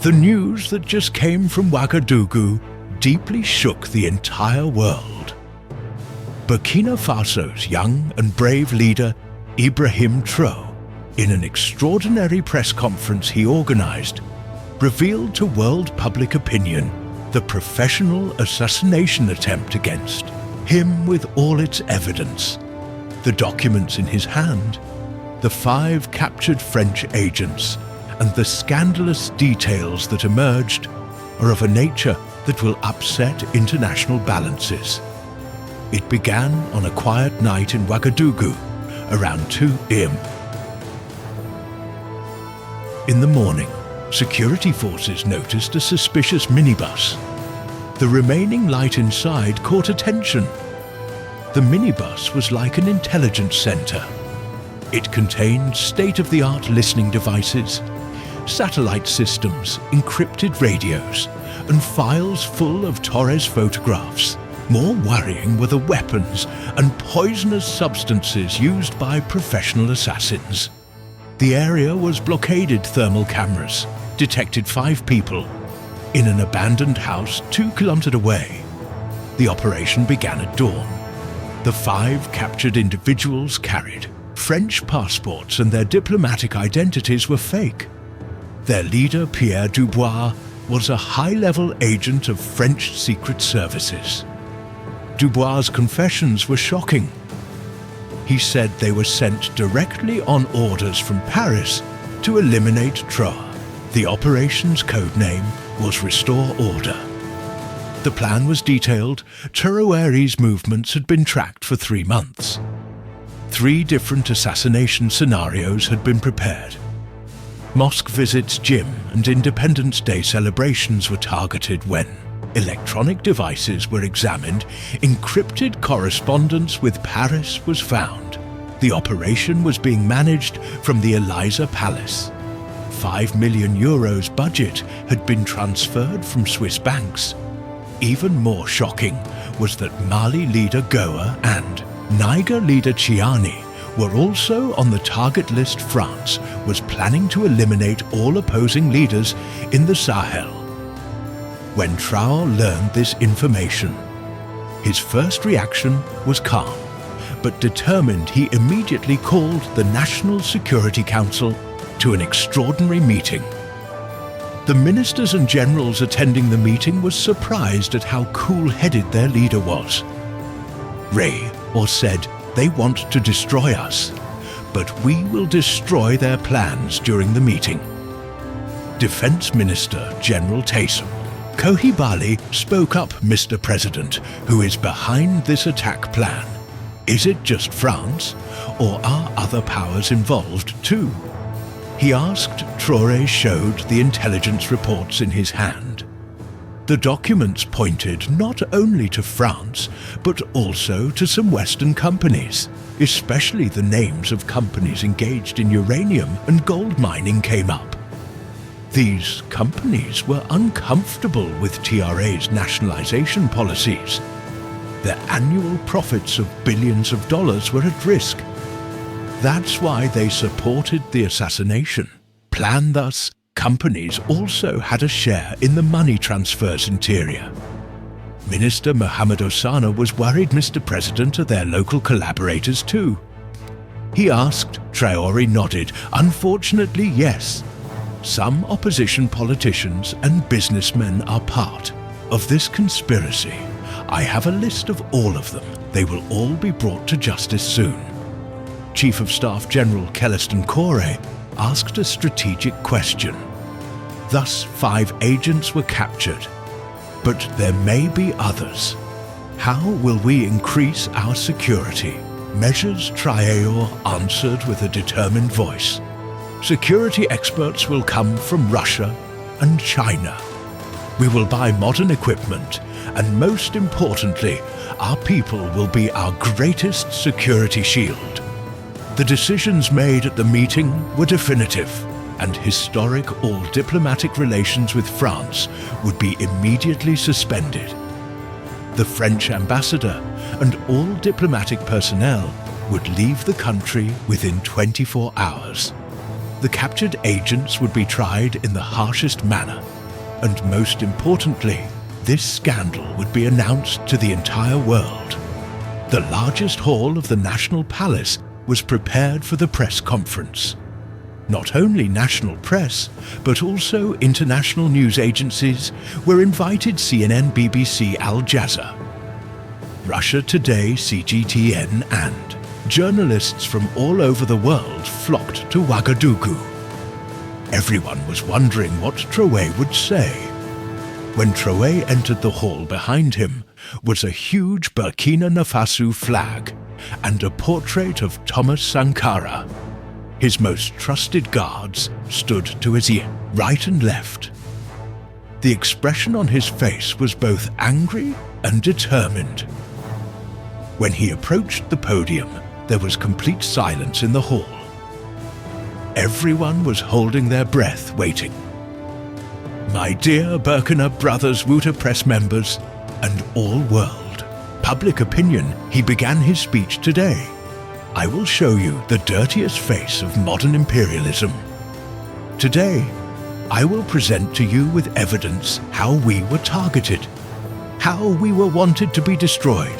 The news that just came from Ouagadougou deeply shook the entire world. Burkina Faso's young and brave leader, Ibrahim Traoré, in an extraordinary press conference he organized, revealed to world public opinion the professional assassination attempt against him with all its evidence, the documents in his hand, the 5 captured French agents, and the scandalous details that emerged are of a nature that will upset international balances. It began on a quiet night in Ouagadougou around 2 a.m. In the morning, security forces noticed a suspicious minibus. The remaining light inside caught attention. The minibus was like an intelligence center. It contained state-of-the-art listening devices, satellite systems, encrypted radios, and files full of Traoré's photographs. More worrying were the weapons and poisonous substances used by professional assassins. The area was blockaded. Thermal cameras detected 5 people in an abandoned house 2 kilometers away. The operation began at dawn. The 5 captured individuals carried French passports, and their diplomatic identities were fake. Their leader, Pierre Dubois, was a high-level agent of French secret services. Dubois' confessions were shocking. He said they were sent directly on orders from Paris to eliminate Traoré. The operation's code name was Restore Order. The plan was detailed. Traoré's movements had been tracked for 3 months. 3 different assassination scenarios had been prepared. Mosque visits, gym, and Independence Day celebrations were targeted when electronic devices were examined. Encrypted correspondence with Paris was found. The operation was being managed from the Elysee Palace. 5 million euros budget had been transferred from Swiss banks. Even more shocking was that Mali leader Goa and Niger leader Chiani were also on the target list. France was planning to eliminate all opposing leaders in the Sahel. When Traoré learned this information, his first reaction was calm, but determined. He immediately called the National Security Council to an extraordinary meeting. The ministers and generals attending the meeting were surprised at how cool-headed their leader was. Said, "They want to destroy us, but we will destroy their plans." During the meeting, Defense Minister General Taysom Coulibaly spoke up. "Mr. President, who is behind this attack plan? Is it just France, or are other powers involved too?" He asked. Traoré showed the intelligence reports in his hand. The documents pointed not only to France, but also to some Western companies. Especially the names of companies engaged in uranium and gold mining came up. These companies were uncomfortable with Traoré's nationalization policies. Their annual profits of billions of dollars were at risk. That's why they supported the assassination plan. Thus, companies also had a share in the money transfers interior. Minister Mohamed Osana was worried. "Mr. President, are their local collaborators too?" He asked. Traoré nodded. "Unfortunately, yes. Some opposition politicians and businessmen are part of this conspiracy. I have a list of all of them. They will all be brought to justice soon." Chief of Staff General Celestin Corre asked a strategic question. Thus, 5 agents were captured, but there may be others. How will we increase our security? Measures Traoré answered with a determined voice. Security experts will come from Russia and China. We will buy modern equipment, and most importantly, our people will be our greatest security shield. The decisions made at the meeting were definitive and historic. All diplomatic relations with France would be immediately suspended. The French ambassador and all diplomatic personnel would leave the country within 24 hours. the captured agents would be tried in the harshest manner, and most importantly, this scandal would be announced to the entire world. The largest hall of the National Palace was prepared for the press conference. Not only national press, but also international news agencies were invited: CNN, BBC, Al Jazeera, Russia Today, CGTN, and journalists from all over the world flocked to Ouagadougou. Everyone was wondering what Traoré would say. When Traoré entered the hall, behind him was a huge Burkina Faso flag and a portrait of Thomas Sankara. His most trusted guards stood to his right and left. The expression on his face was both angry and determined. When he approached the podium, there was complete silence in the hall. Everyone was holding their breath, waiting. My dear Burkina Brothers, Wuta Press members, and all world, public opinion, he began his speech today. I will show you the dirtiest face of modern imperialism. Today, I will present to you with evidence how we were targeted, how we were wanted to be destroyed.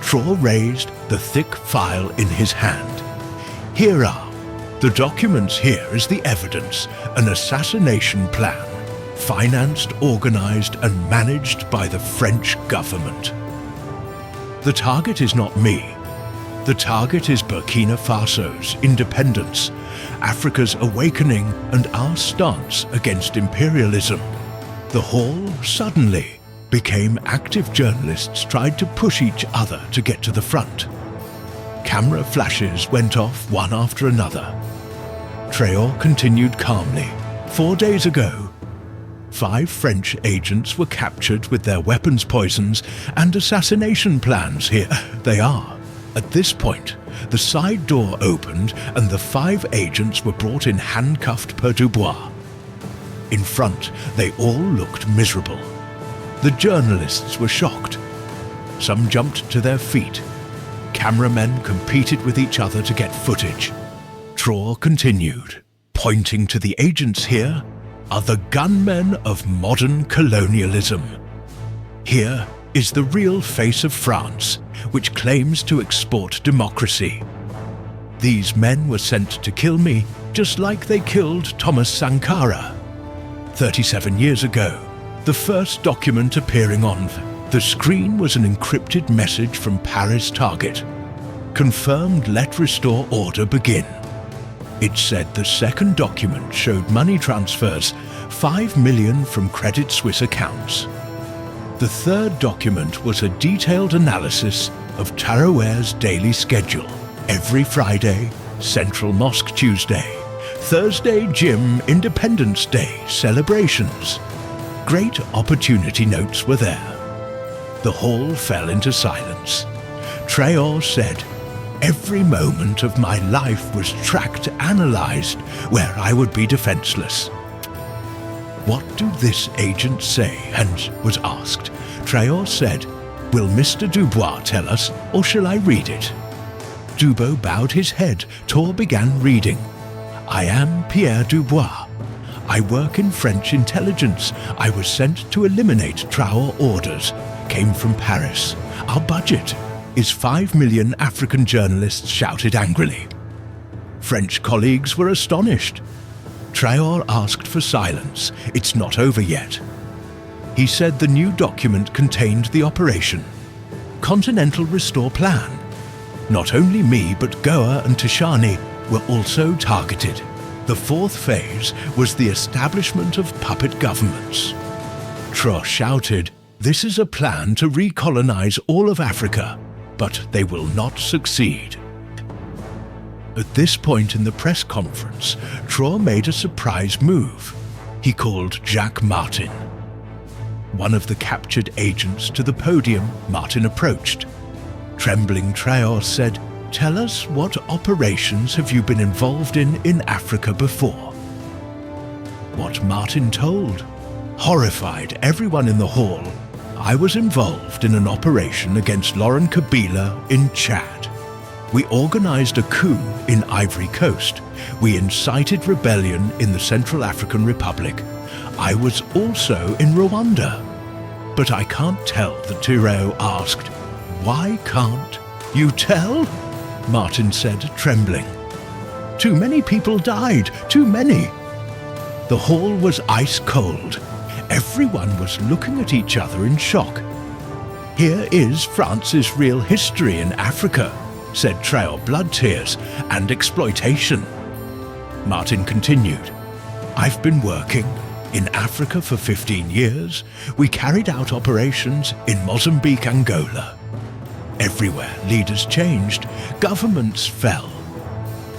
Traoré raised the thick file in his hand. Here are the documents. Here is the evidence: an assassination plan, financed, organized, and managed by the French government. The target is not me. The target is Burkina Faso's independence, Africa's awakening, and our stance against imperialism. The hall suddenly became active. Journalists tried to push each other to get to the front. Camera flashes went off one after another. Traoré continued calmly. 4 days ago, 5 French agents were captured with their weapons poisons and assassination plans. Here they are. At this point, the side door opened and the 5 agents were brought in handcuffed per Dubois. In front, they all looked miserable. The journalists were shocked. Some jumped to their feet. Cameramen competed with each other to get footage. Traoré continued, pointing to the agents. Here are the gunmen of modern colonialism. Here is the real face of France, which claims to export democracy. These men were sent to kill me, just like they killed Thomas Sankara. 37 years ago, the first document appearing on the screen was an encrypted message from Paris target. Confirmed, let restore order begin. It said the second document showed money transfers, 5 million from Credit Suisse accounts. The third document was a detailed analysis of Traoré's daily schedule. Every Friday, Central Mosque Tuesday, Thursday Gym, Independence Day, celebrations. Great opportunity notes were there. The hall fell into silence. Traoré said, every moment of my life was tracked, analyzed, where I would be defenseless. What do this agent say? And was asked. Traoré said, will Mr. Dubois tell us, or shall I read it? Dubois bowed his head. Traoré began reading. I am Pierre Dubois. I work in French intelligence. I was sent to eliminate Traoré orders. Came from Paris. Our budget is 5 million. African journalists shouted angrily. French colleagues were astonished. Traoré asked for silence. It's not over yet. He said the new document contained the operation. Continental Restore Plan. Not only me, but Goa and Tishani were also targeted. The fourth phase was the establishment of puppet governments. Traoré shouted, this is a plan to recolonize all of Africa, but they will not succeed. At this point in the press conference, Traoré made a surprise move. He called Jacques Martin, one of the captured agents, to the podium. Martin approached. Trembling, Traoré said, tell us, what operations have you been involved in Africa before? What Martin told horrified everyone in the hall. I was involved in an operation against Laurent Kabila in Chad. We organized a coup in Ivory Coast. We incited rebellion in the Central African Republic. I was also in Rwanda. But I can't tell, the Traoré asked. Why can't you tell? Martin said, trembling. Too many people died, too many. The hall was ice cold. Everyone was looking at each other in shock. Here is France's real history in Africa, said Traoré, blood tears and exploitation. Martin continued, I've been working in Africa for 15 years. We carried out operations in Mozambique, Angola. Everywhere leaders changed, governments fell,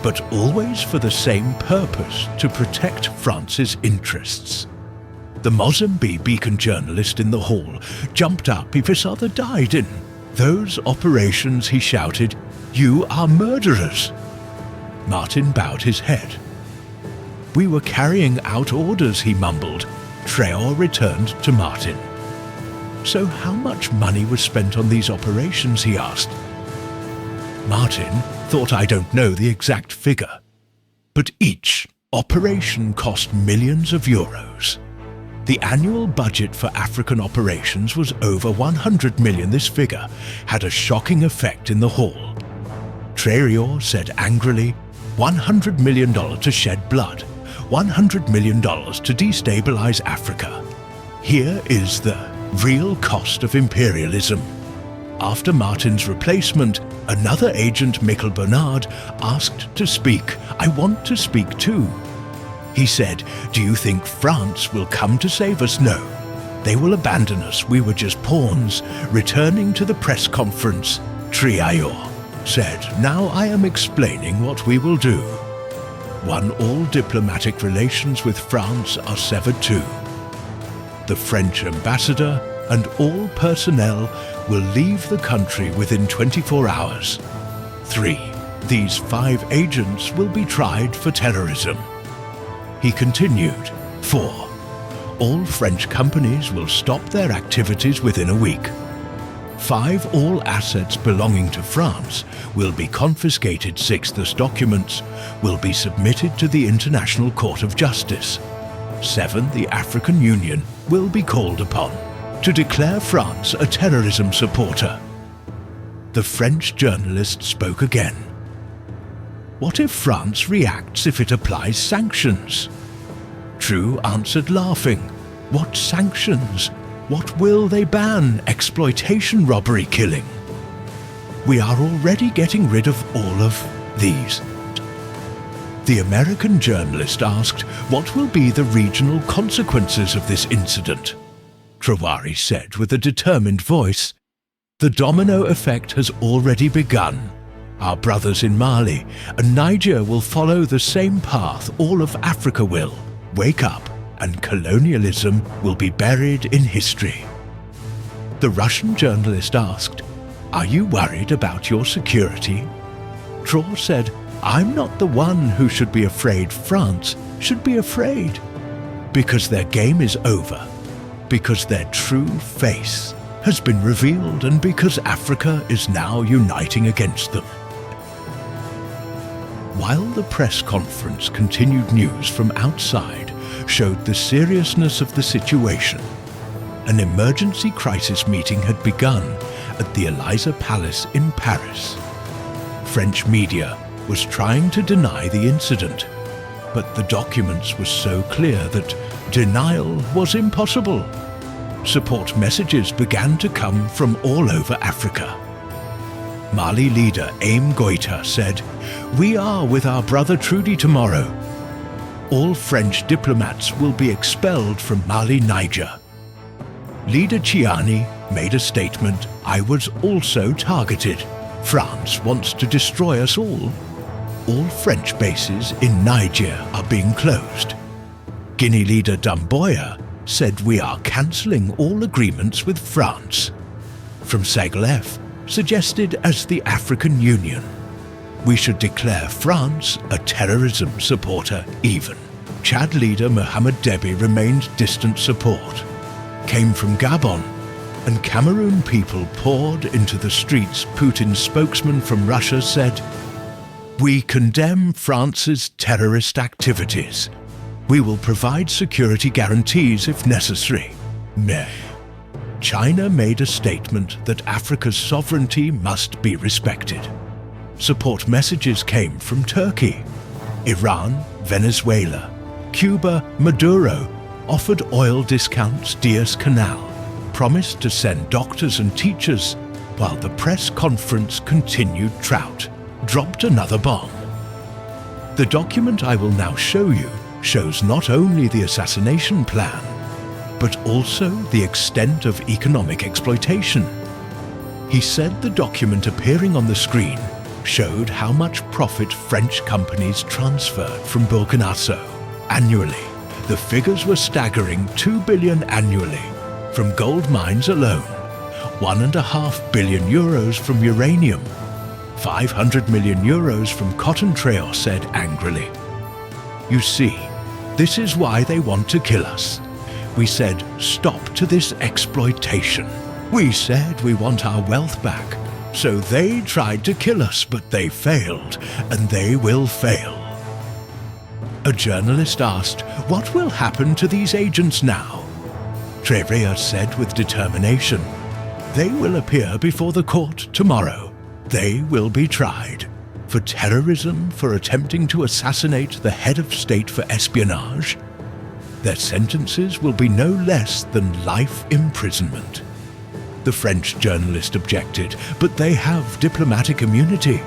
but always for the same purpose, to protect France's interests. The Mozambican journalist in the hall jumped up. If his other died in those operations, he shouted, You are murderers. Martin bowed his head. We were carrying out orders, he mumbled. Traoré returned to Martin. So how much money was spent on these operations, he asked. Martin thought, I don't know the exact figure, but each operation cost millions of euros. The annual budget for African operations was over 100 million. This figure had a shocking effect in the hall. Traoré said angrily, $100 million to shed blood, $100 million to destabilize Africa. Here is the real cost of imperialism. After Martin's replacement, another agent, Michael Bernard, asked to speak. I want to speak too. He said, Do you think France will come to save us? No. They will abandon us. We were just pawns. Returning to the press conference, Traoré said, Now I am explaining what we will do. 1. All diplomatic relations with France are severed too. The French ambassador and all personnel will leave the country within 24 hours. 3. These 5 agents will be tried for terrorism. He continued, 4. All French companies will stop their activities within a week. 5. All assets belonging to France will be confiscated. 6. These documents will be submitted to the International Court of Justice. 7. The African Union will be called upon to declare France a terrorism supporter. The French journalist spoke again. What if France reacts if it applies sanctions? True answered, laughing. What sanctions? What will they ban? Exploitation, robbery, killing. We are already getting rid of all of these. The American journalist asked, What will be the regional consequences of this incident? Traoré said with a determined voice, The domino effect has already begun. Our brothers in Mali and Niger will follow the same path. All of Africa will wake up, and colonialism will be buried in history. The Russian journalist asked, Are you worried about your security? Traoré said, I'm not the one who should be afraid. France should be afraid. Because their game is over. Because their true face has been revealed, and because Africa is now uniting against them. While the press conference continued, news from outside showed the seriousness of the situation. An emergency crisis meeting had begun at the Elysee Palace in Paris. French media was trying to deny the incident, but the documents were so clear that denial was impossible. Support messages began to come from all over Africa. Mali leader Aim Goïta said, We are with our brother Trudy tomorrow. All French diplomats will be expelled from Mali, Niger. Leader Chiani made a statement, I was also targeted. France wants to destroy us all. All French bases in Niger are being closed. Guinea leader Doumbouya said we are cancelling all agreements with France. From Segalef, suggested as the African Union. We should declare France a terrorism supporter even. Chad leader Mohamed Deby remained distant support. Came from Gabon. and Cameroon people poured into the streets, Putin's spokesman from Russia said, "We condemn France's terrorist activities. We will provide security guarantees if necessary." Nay. China made a statement that Africa's sovereignty must be respected. Support messages came from Turkey. Iran, Venezuela, Cuba, Maduro offered oil discounts, Diaz-Canal, promised to send doctors and teachers, while the press conference continued trout, dropped another bomb. The document I will now show you shows not only the assassination plan, but also the extent of economic exploitation. He said the document appearing on the screen showed how much profit French companies transferred from Burkina Faso annually. The figures were staggering: 2 billion annually from gold mines alone, 1.5 billion euros from uranium, 500 million euros from cotton, Traoré said angrily. "You see, this is why they want to kill us. We said, stop to this exploitation. We said we want our wealth back. So they tried to kill us, but they failed, and they will fail." A journalist asked, "What will happen to these agents now?" Traoré said with determination, "They will appear before the court tomorrow. They will be tried for terrorism, for attempting to assassinate the head of state, for espionage. Their sentences will be no less than life imprisonment." The French journalist objected, "But they have diplomatic immunity."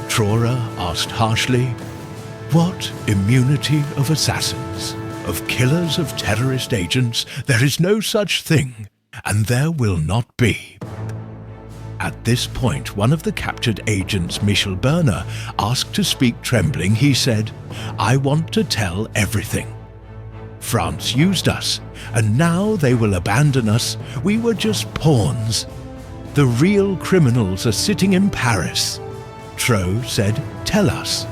Traoré asked harshly, "What immunity of assassins? Of killers, of terrorist agents? There is no such thing, and there will not be." At this point, one of the captured agents, Michel Berner, asked to speak trembling. He said, "I want to tell everything. France used us, and now they will abandon us. We were just pawns. The real criminals are sitting in Paris." Traoré said, "Tell us."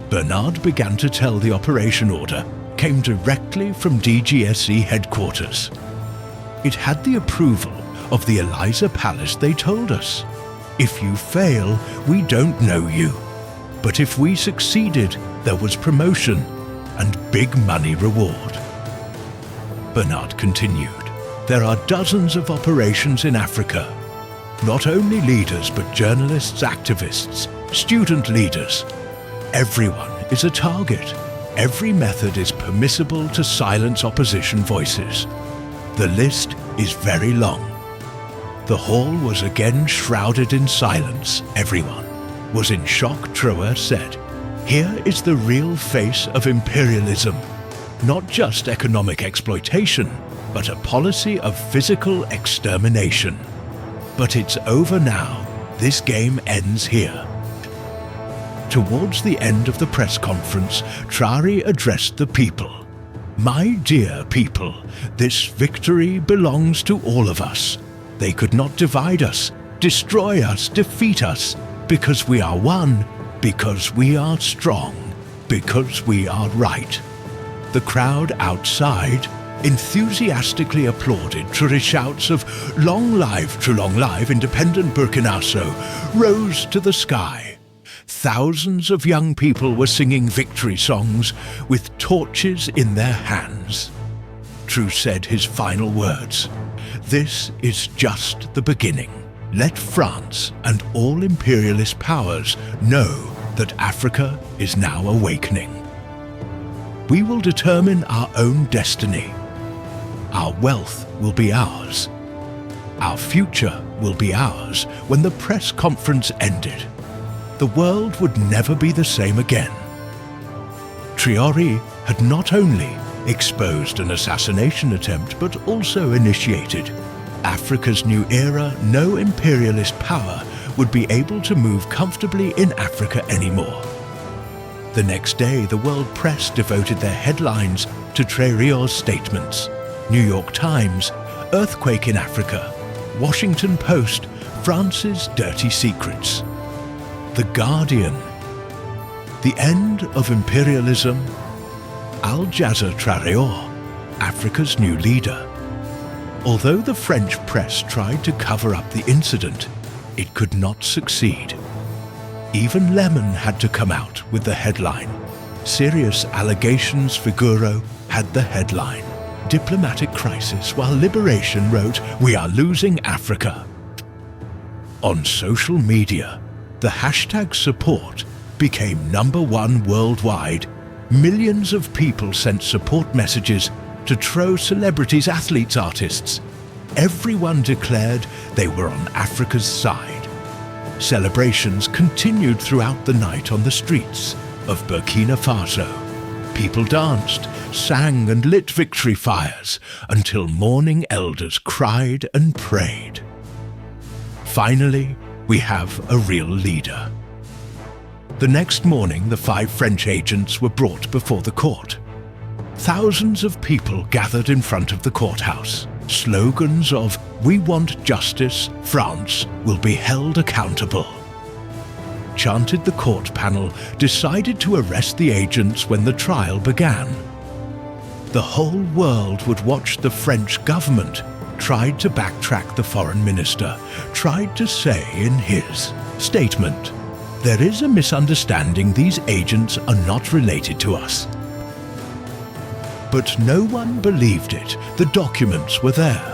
Bernard began to tell the operation order came directly from DGSE headquarters. It had the approval of the Eliza Palace, they told us. "If you fail, we don't know you. But if we succeeded, there was promotion and big money reward." Bernard continued, "There are dozens of operations in Africa. Not only leaders, but journalists, activists, student leaders. Everyone is a target. Every method is permissible to silence opposition voices. The list is very long." The hall was again shrouded in silence. Everyone was in shock, Traoré said. "Here is the real face of imperialism. Not just economic exploitation, but a policy of physical extermination. But it's over now. This game ends here." Towards the end of the press conference, Traoré addressed the people. "My dear people, this victory belongs to all of us. They could not divide us, destroy us, defeat us, because we are one, because we are strong, because we are right." The crowd outside enthusiastically applauded. Shouts of long live independent Burkina Faso rose to the sky. Thousands of young people were singing victory songs with torches in their hands. Traoré said his final words, "This is just the beginning. Let France and all imperialist powers know that Africa is now awakening. We will determine our own destiny. Our wealth will be ours. Our future will be ours." When the press conference ended, the world would never be the same again. Traoré had not only exposed an assassination attempt, but also initiated Africa's new era. No imperialist power would be able to move comfortably in Africa anymore. The next day, the world press devoted their headlines to Traoré's statements. New York Times, "Earthquake in Africa." Washington Post, "France's dirty secrets." The Guardian, "The end of imperialism." Al Jazeera, Traoré, Africa's new leader. Although the French press tried to cover up the incident, it could not succeed. Even Lemon had to come out with the headline. Serious allegations Figaro had the headline. Diplomatic crisis, while Liberation wrote, "We are losing Africa." On social media, the hashtag support became #1 worldwide. Millions of people sent support messages to throw celebrities, athletes, artists. Everyone declared they were on Africa's side. Celebrations continued throughout the night on the streets of Burkina Faso. People danced, sang and lit victory fires until mourning elders cried and prayed. Finally, we have a real leader. The next morning, the 5 French agents were brought before the court. Thousands of people gathered in front of the courthouse. Slogans of "We want justice, France will be held accountable" chanted. The court panel decided to arrest the agents when the trial began. The whole world would watch. The French government tried to backtrack. The foreign minister tried to say in his statement, "There is a misunderstanding. These agents are not related to us." But no one believed it. The documents were there.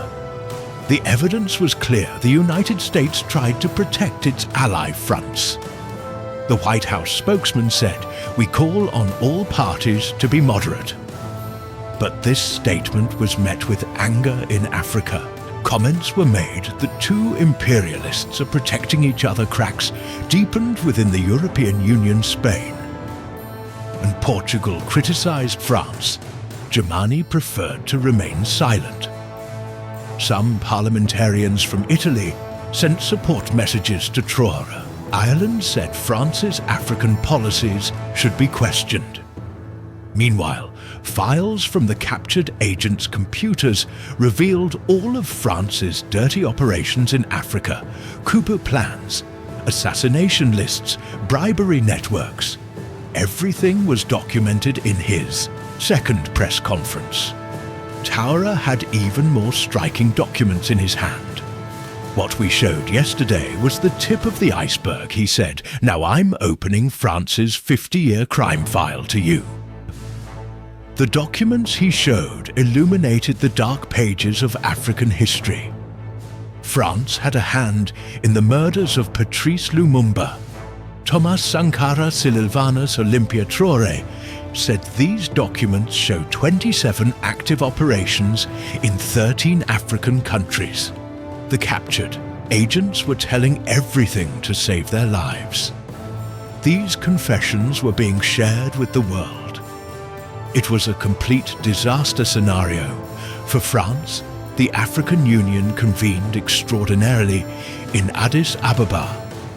The evidence was clear. The United States tried to protect its ally France. The White House spokesman said, "We call on all parties to be moderate." But this statement was met with anger in Africa. Comments were made that 2 imperialists are protecting each other. Cracks deepened within the European Union. Spain and Portugal criticized France. Germany preferred to remain silent. Some parliamentarians from Italy sent support messages to Traoré. Ireland said France's African policies should be questioned. Meanwhile, files from the captured agents' computers revealed all of France's dirty operations in Africa: coup plans, assassination lists, bribery networks. Everything was documented in his second press conference. Traoré had even more striking documents in his hand. "What we showed yesterday was the tip of the iceberg," he said. "Now I'm opening France's 50-year crime file to you." The documents he showed illuminated the dark pages of African history. France had a hand in the murders of Patrice Lumumba. Thomas Sankara Silvanus Olympia Traoré said these documents show 27 active operations in 13 African countries. The captured agents were telling everything to save their lives. These confessions were being shared with the world. It was a complete disaster scenario. For France, the African Union convened extraordinarily in Addis Ababa.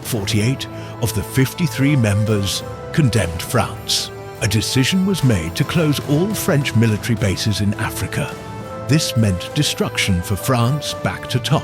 48 of the 53 members condemned France. A decision was made to close all French military bases in Africa. This meant destruction for France back to top.